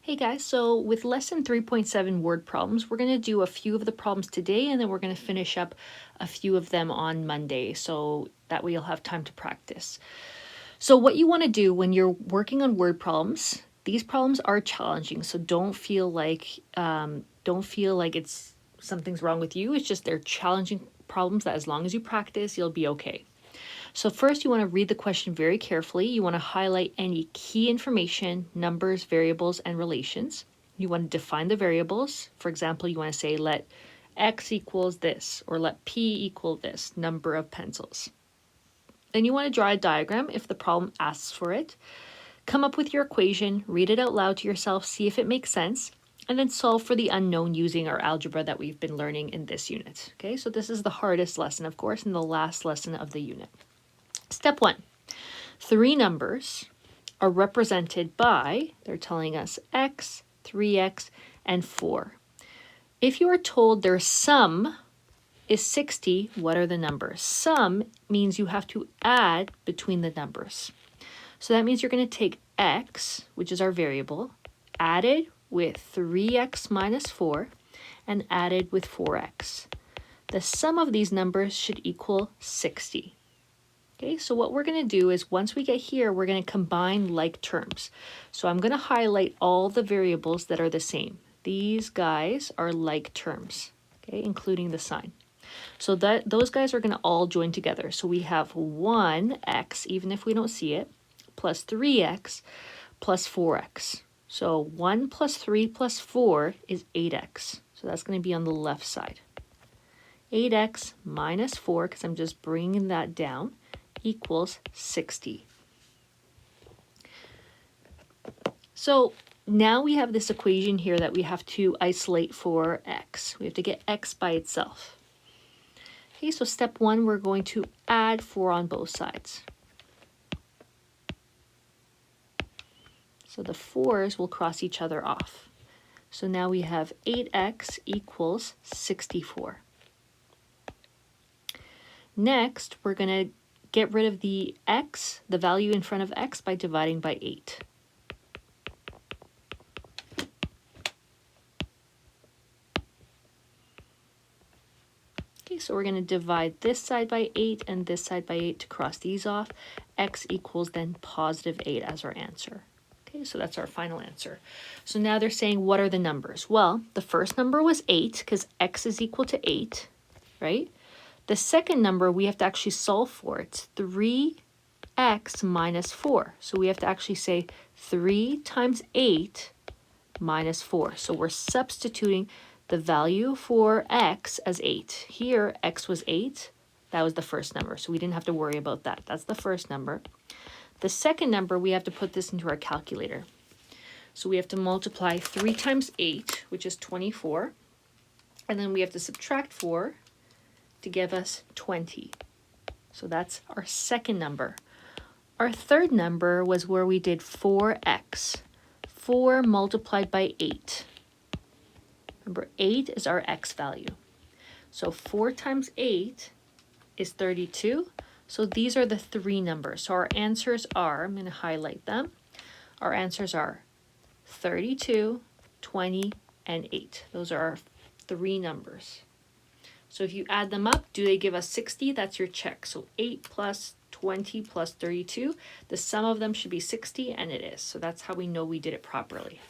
Hey guys, so with lesson 3.7 word problems, we're going to do a few of the problems today and then we're going to finish up a few of them on Monday so that way you'll have time to practice. So what you want to do when you're working on word problems, these problems are challenging, so don't feel like it's something's wrong with you. It's just they're challenging problems that as long as you practice, you'll be okay. So first you want to read the question very carefully. You want to highlight any key information, numbers, variables, and relations. You want to define the variables. For example, you want to say let x equals this or let p equal this number of pencils. Then you want to draw a diagram if the problem asks for it. Come up with your equation, read it out loud to yourself, see if it makes sense, and then solve for the unknown using our algebra that we've been learning in this unit. Okay, so this is the hardest lesson, of course, and the last lesson of the unit. Step 1. Three numbers are represented by, they're telling us x, 3x, and 4. If you are told their sum is 60, what are the numbers? Sum means you have to add between the numbers. So that means you're going to take x, which is our variable, added with 3x minus 4, and added with 4x. The sum of these numbers should equal 60. Okay, so what we're going to do is once we get here, we're going to combine like terms. So I'm going to highlight all the variables that are the same. These guys are like terms, okay, including the sign. So that those guys are going to all join together. So we have 1x, even if we don't see it, plus 3x plus 4x. So 1 plus 3 plus 4 is 8x. So that's going to be on the left side. 8x minus 4, because I'm just bringing that down, equals 60. So now we have this equation here that we have to isolate for x. We have to get x by itself. Okay, so step 1, we're going to add 4 on both sides. So the 4s will cross each other off. So now we have 8x equals 64. Next, we're going to get rid of the x, the value in front of x, by dividing by 8. Okay, so we're going to divide this side by 8 and this side by 8 to cross these off. X equals then positive 8 as our answer. Okay, so that's our final answer. So now they're saying, what are the numbers? Well, the first number was 8 because x is equal to 8, right? The second number we have to actually solve for. It's 3x minus 4. So we have to actually say 3 times 8 minus 4. So we're substituting the value for x as 8. Here, x was 8. That was the first number, so we didn't have to worry about that. That's the first number. The second number, we have to put this into our calculator. So we have to multiply 3 times 8, which is 24. And then we have to subtract 4 to give us 20. So that's our second number. Our third number was where we did 4x. 4 multiplied by 8. Remember, 8 is our x value. So 4 times 8 is 32. So these are the three numbers. So our answers are, I'm going to highlight them. Our answers are 32, 20, and 8. Those are our three numbers. So if you add them up, do they give us 60? That's your check. So 8 plus 20 plus 32. The sum of them should be 60, and it is. So that's how we know we did it properly.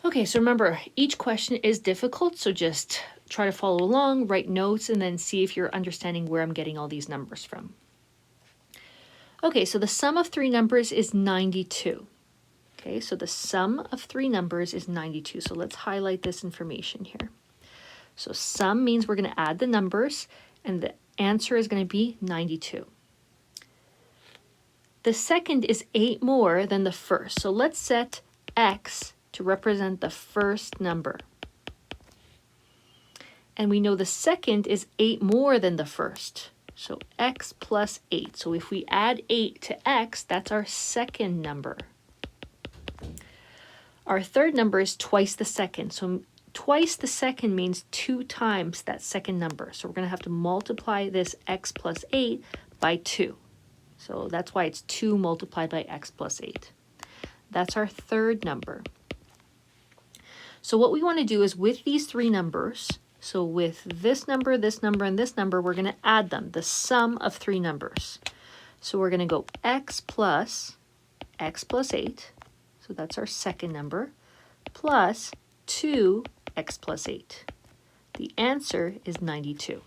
Okay, so remember, each question is difficult, so just try to follow along, write notes, and then see if you're understanding where I'm getting all these numbers from. Okay, so the sum of three numbers is 92. Okay, so the sum of three numbers is 92. So let's highlight this information here. So sum means we're going to add the numbers, and the answer is going to be 92. The second is 8 more than the first. So let's set x to represent the first number. And we know the second is 8 more than the first. So x plus 8. So if we add 8 to x, that's our second number. Our third number is twice the second. So twice the second means 2 times that second number. So we're going to have to multiply this x plus 8 by 2. So that's why it's 2 multiplied by x plus 8. That's our third number. So what we want to do is with these three numbers, so with this number, and this number, we're going to add them, the sum of three numbers. So we're going to go x plus 8, so that's our second number, plus 2x plus 8. The answer is 92.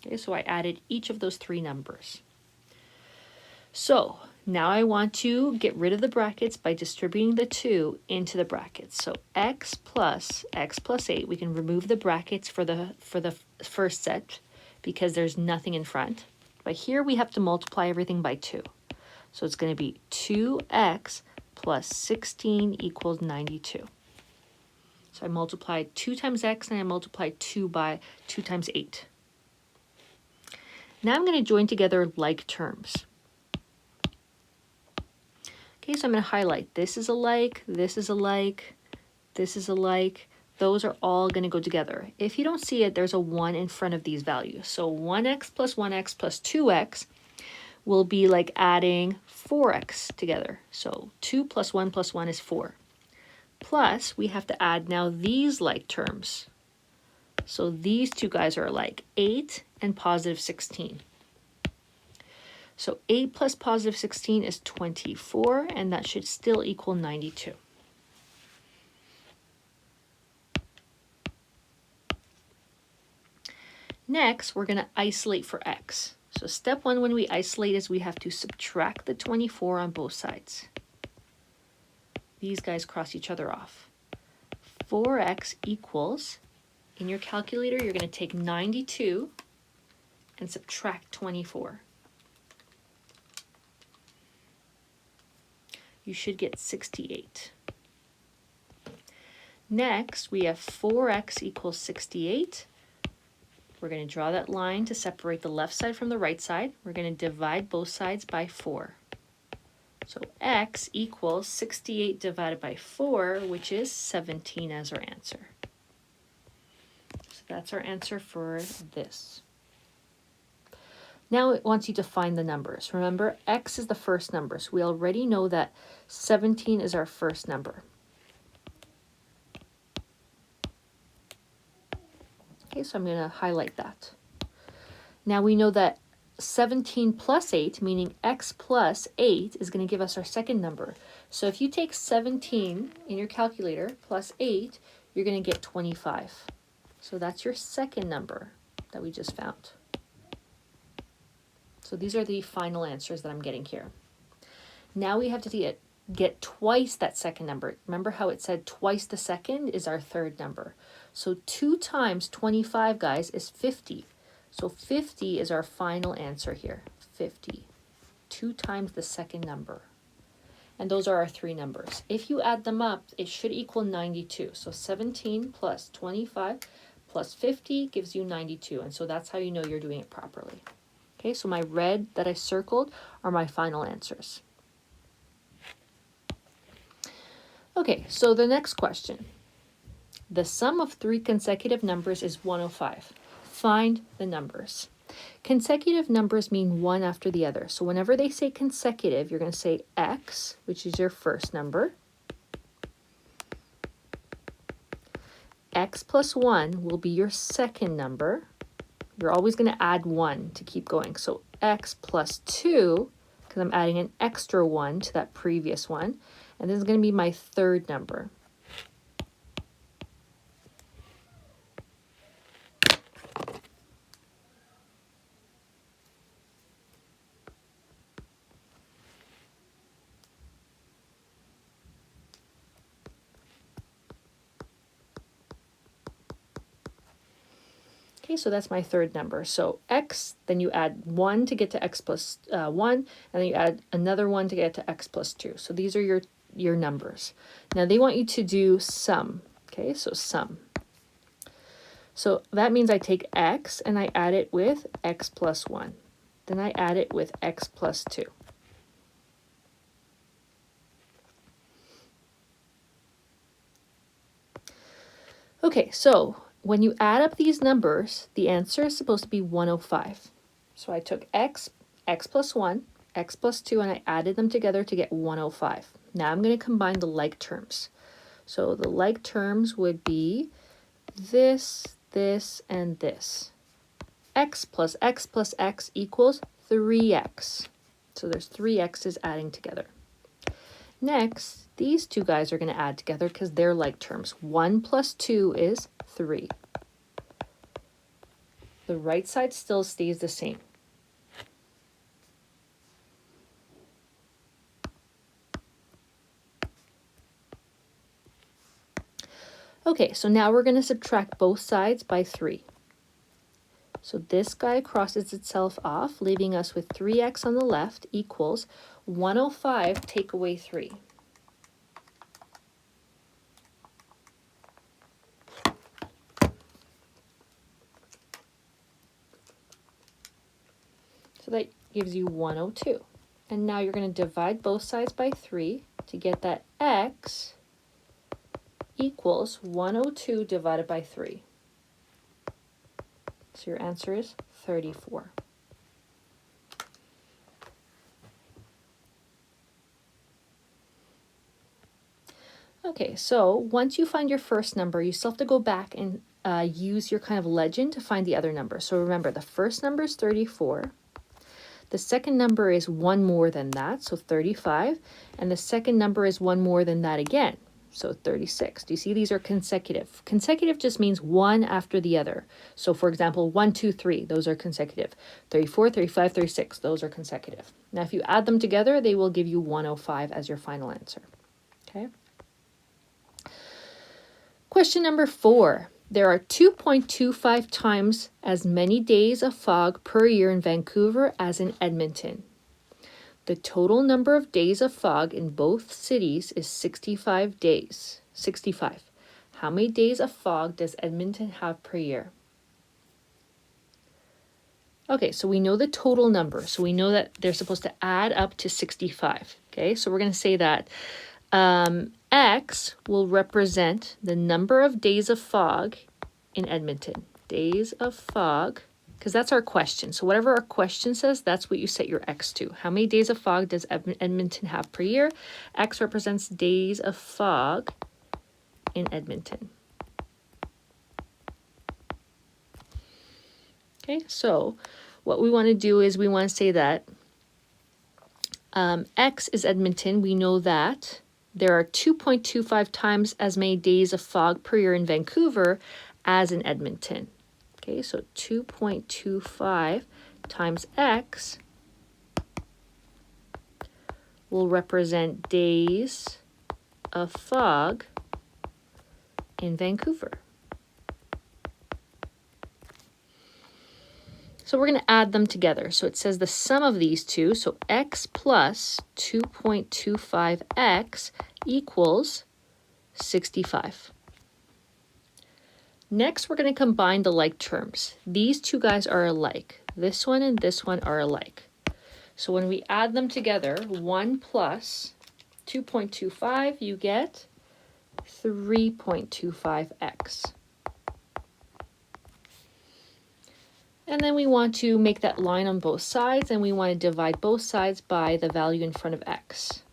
Okay, so I added each of those three numbers. So now I want to get rid of the brackets by distributing the 2 into the brackets. So x plus 8, we can remove the brackets for the first set because there's nothing in front. But here we have to multiply everything by 2. So it's going to be 2x plus 16 equals 92. So I multiplied 2 times x and I multiplied 2 by 2 times 8. Now I'm going to join together like terms. Okay, so I'm going to highlight. This is a like, this is a like, this is a like. Those are all going to go together. If you don't see it, there's a 1 in front of these values. So 1x plus 2x will be like adding 4x together. So 2 plus 1 is 4. Plus, we have to add now these like terms. So these two guys are alike, 8 and positive 16. So 8 plus positive 16 is 24, and that should still equal 92. Next, we're going to isolate for x. So step 1 when we isolate is we have to subtract the 24 on both sides. These guys cross each other off. 4x equals, in your calculator, you're going to take 92 and subtract 24. You should get 68. Next, we have 4x equals 68. We're going to draw that line to separate the left side from the right side. We're going to divide both sides by 4. So x equals 68 divided by 4, which is 17 as our answer. So that's our answer for this. Now it wants you to find the numbers. Remember, x is the first number, so we already know that 17 is our first number. Okay, so I'm going to highlight that. Now we know that 17 plus 8, meaning x plus 8, is going to give us our second number. So if you take 17 in your calculator plus 8, you're going to get 25. So that's your second number that we just found. So these are the final answers that I'm getting here. Now we have to get twice that second number. Remember how it said twice the second is our third number. So 2 times 25, guys, is 50. So 50 is our final answer here. 50. 2 times the second number. And those are our three numbers. If you add them up, it should equal 92. So 17 plus 25 plus 50 gives you 92. And so that's how you know you're doing it properly. Okay, so my red that I circled are my final answers. Okay, so the next question. The sum of 3 consecutive numbers is 105. Find the numbers. Consecutive numbers mean one after the other. So whenever they say consecutive, you're going to say x, which is your first number. X plus 1 will be your second number. You're always going to add 1 to keep going. So x plus 2, because I'm adding an extra 1 to that previous one. And this is going to be my third number. Okay, so that's my third number. So x, then you add 1 to get to x plus 1, and then you add another 1 to get to x plus 2. So these are your numbers. Now they want you to do sum. Okay, so sum. So that means I take x and I add it with x plus 1. Then I add it with x plus 2. Okay, so when you add up these numbers, the answer is supposed to be 105. So I took x plus 1, x plus 2, and I added them together to get 105. Now I'm going to combine the like terms. So the like terms would be this, this, and this. X plus x plus x equals 3x. So there's 3 x's adding together. Next, these two guys are going to add together because they're like terms. 1 plus 2 is 3. The right side still stays the same. Okay, so now we're going to subtract both sides by 3. So this guy crosses itself off, leaving us with 3x on the left equals 105 take away 3. So that gives you 102. And now you're going to divide both sides by 3 to get that x equals 102 divided by 3. So your answer is 34. Okay, so once you find your first number, you still have to go back and use your kind of legend to find the other number. So remember, the first number is 34. The second number is one more than that, so 35. And the second number is one more than that again, so 36. Do you see these are consecutive? Consecutive just means one after the other. So for example, 1, 2, 3, those are consecutive. 34, 35, 36, those are consecutive. Now if you add them together, they will give you 105 as your final answer. Okay. Question number 4. There are 2.25 times as many days of fog per year in Vancouver as in Edmonton. The total number of days of fog in both cities is 65 days. 65. How many days of fog does Edmonton have per year? Okay, so we know the total number. So we know that they're supposed to add up to 65. Okay, so we're going to say that X will represent the number of days of fog in Edmonton. Days of fog, because that's our question. So whatever our question says, that's what you set your X to. How many days of fog does Edmonton have per year? X represents days of fog in Edmonton. Okay, so what we want to do is we want to say that X is Edmonton. We know that there are 2.25 times as many days of fog per year in Vancouver as in Edmonton. Okay, so 2.25 times X will represent days of fog in Vancouver. So we're going to add them together. So it says the sum of these two, so X plus 2.25X equals 65. Next, we're going to combine the like terms. These two guys are alike. This one and this one are alike. So when we add them together, 1 plus 2.25, you get 3.25x. And then we want to make that line on both sides, and we want to divide both sides by the value in front of x.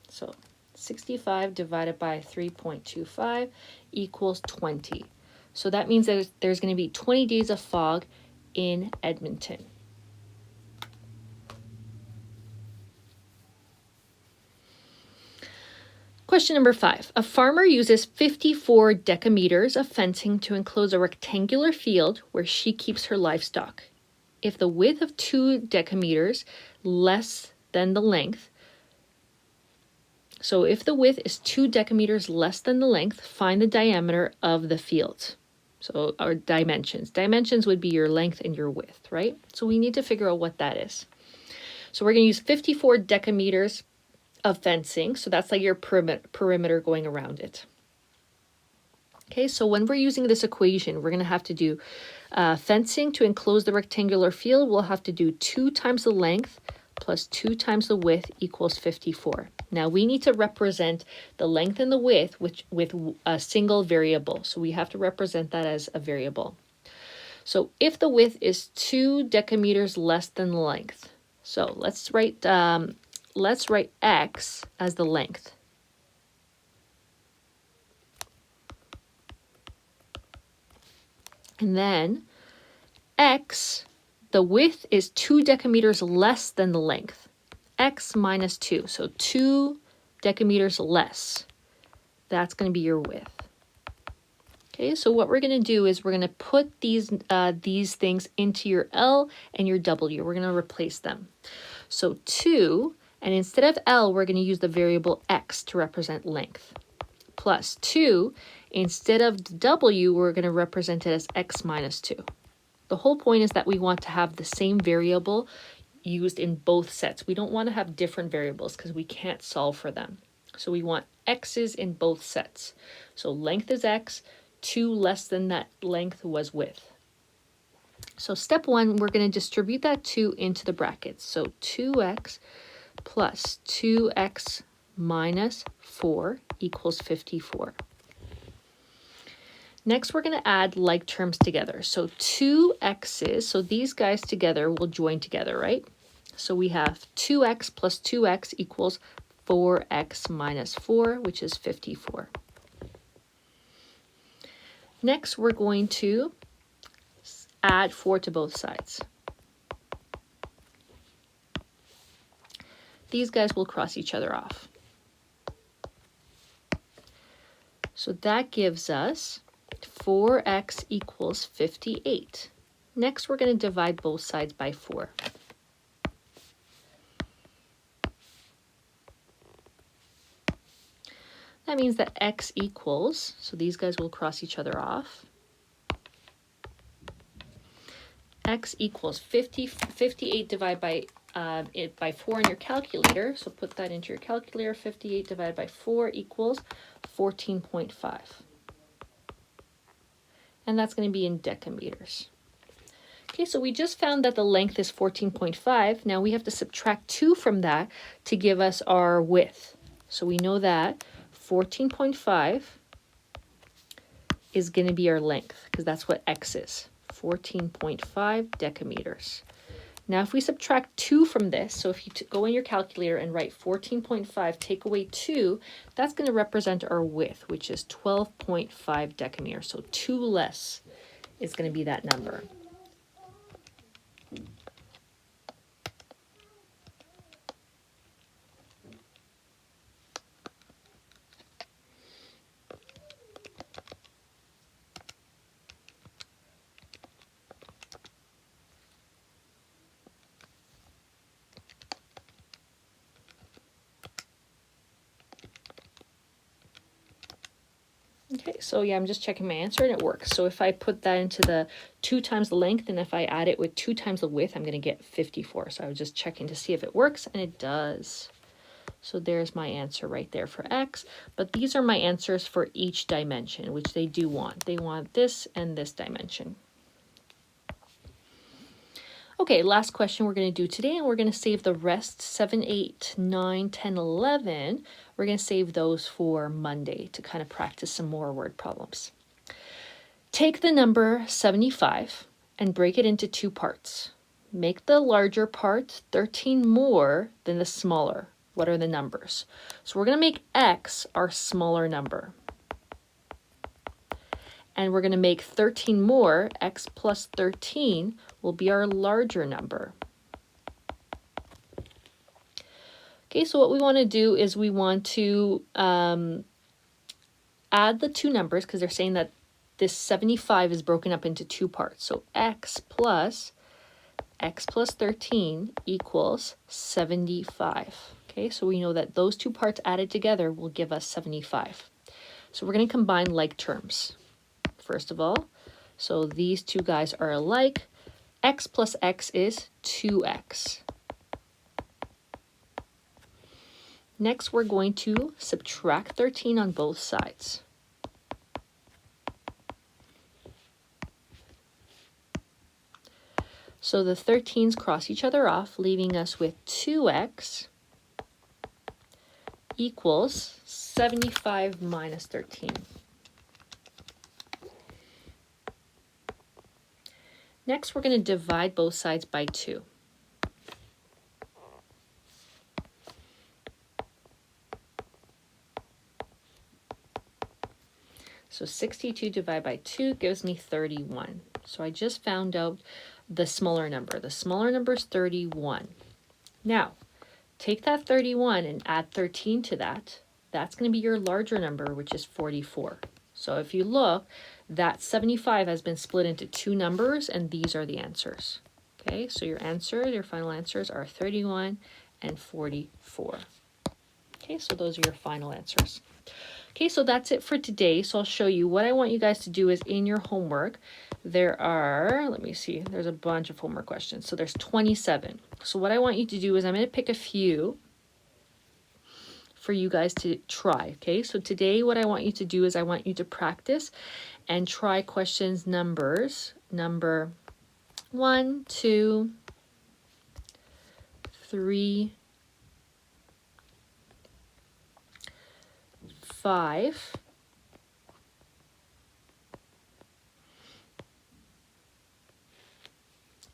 So 65 divided by 3.25 equals 20. So that means that there's going to be 20 days of fog in Edmonton. Question number 5. A farmer uses 54 decameters of fencing to enclose a rectangular field where she keeps her livestock. If the width of 2 decameters less than the length, so if the width is 2 decameters less than the length, find the diameter of the field. So our dimensions. Dimensions would be your length and your width, right? So we need to figure out what that is. So we're going to use 54 decameters of fencing. So that's like your perimeter going around it. Okay, so when we're using this equation, we're going to have to do fencing to enclose the rectangular field. We'll have to do 2 times the length plus 2 times the width equals 54. Now we need to represent the length and the width with a single variable. So we have to represent that as a variable. So if the width is 2 decameters less than the length, So let's write x as the length. And then x, the width is 2 decameters less than the length. X minus 2, so 2 decameters less. That's going to be your width. Okay, so what we're going to do is we're going to put these things into your L and your W. We're going to replace them. So 2, and instead of L, we're going to use the variable x to represent length. Plus 2, instead of W, we're going to represent it as x minus 2. The whole point is that we want to have the same variable used in both sets. We don't want to have different variables because we can't solve for them. So we want x's in both sets. So length is x, 2 less than that length was width. So step 1, we're going to distribute that 2 into the brackets. So 2x plus 2x minus 4 equals 54. Next, we're going to add like terms together. So 2x's, so these guys together will join together, right? So we have 2x plus 2x equals 4x minus 4, which is 54. Next, we're going to add 4 to both sides. These guys will cross each other off. So that gives us 4x equals 58. Next, we're going to divide both sides by 4. That means that x equals, so these guys will cross each other off. X equals 58 divided by 4 in your calculator. So put that into your calculator. 58 divided by 4 equals 14.5. And that's going to be in decameters. Okay, so we just found that the length is 14.5. Now we have to subtract 2 from that to give us our width. So we know that 14.5 is going to be our length because that's what x is. 14.5 decameters. Now if we subtract 2 from this, so if you go in your calculator and write 14.5, take away 2, that's going to represent our width, which is 12.5 decameters. So 2 less is going to be that number. Okay, so yeah, I'm just checking my answer and it works. So if I put that into the 2 times the length and if I add it with 2 times the width, I'm going to get 54. So I was just checking to see if it works, and it does. So there's my answer right there for x. But these are my answers for each dimension, which they do want. They want this and this dimension. Okay, last question we're going to do today, and we're going to save the rest, 7, 8, 9, 10, 11. We're going to save those for Monday to kind of practice some more word problems. Take the number 75 and break it into 2 parts. Make the larger part 13 more than the smaller. What are the numbers? So we're going to make x our smaller number. And we're going to make 13 more, x plus 13 will be our larger number. Okay, so what we want to do is we want to add the 2 numbers because they're saying that this 75 is broken up into 2 parts. So x plus 13 equals 75. Okay, so we know that those 2 parts added together will give us 75. So we're going to combine like terms. First of all, so these 2 guys are alike. X plus x is 2x. Next, we're going to subtract 13 on both sides. So the 13s cross each other off, leaving us with 2x equals 75 minus 13. Next, we're going to divide both sides by 2. So 62 divided by 2 gives me 31. So I just found out the smaller number. The smaller number is 31. Now, take that 31 and add 13 to that. That's going to be your larger number, which is 44. So if you look, that 75 has been split into two numbers, and these are the answers. Okay, so your final answers are 31 and 44. Okay, so those are your final answers. Okay, so that's it for today. So I'll show you what I want you guys to do is in your homework. There are, let me see, there's a bunch of homework questions. So there's 27. So what I want you to do is I'm going to pick a few for you guys to try. Okay, so today what I want you to do is I want you to practice and try questions number 1, 2, 3, 5,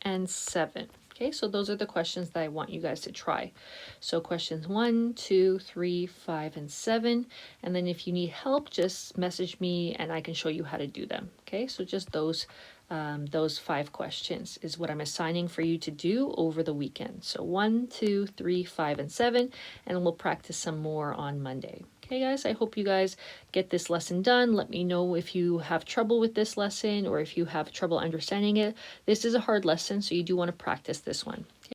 and 7. Okay, so those are the questions that I want you guys to try. So questions 1, 2, 3, 5, and 7. And then if you need help, just message me and I can show you how to do them. Okay, so just those 5 questions is what I'm assigning for you to do over the weekend. So 1, 2, 3, 5, and 7, and we'll practice some more on Monday. Okay, guys, I hope you guys get this lesson done. Let me know if you have trouble with this lesson or if you have trouble understanding it. This is a hard lesson, so you do want to practice this one. Okay?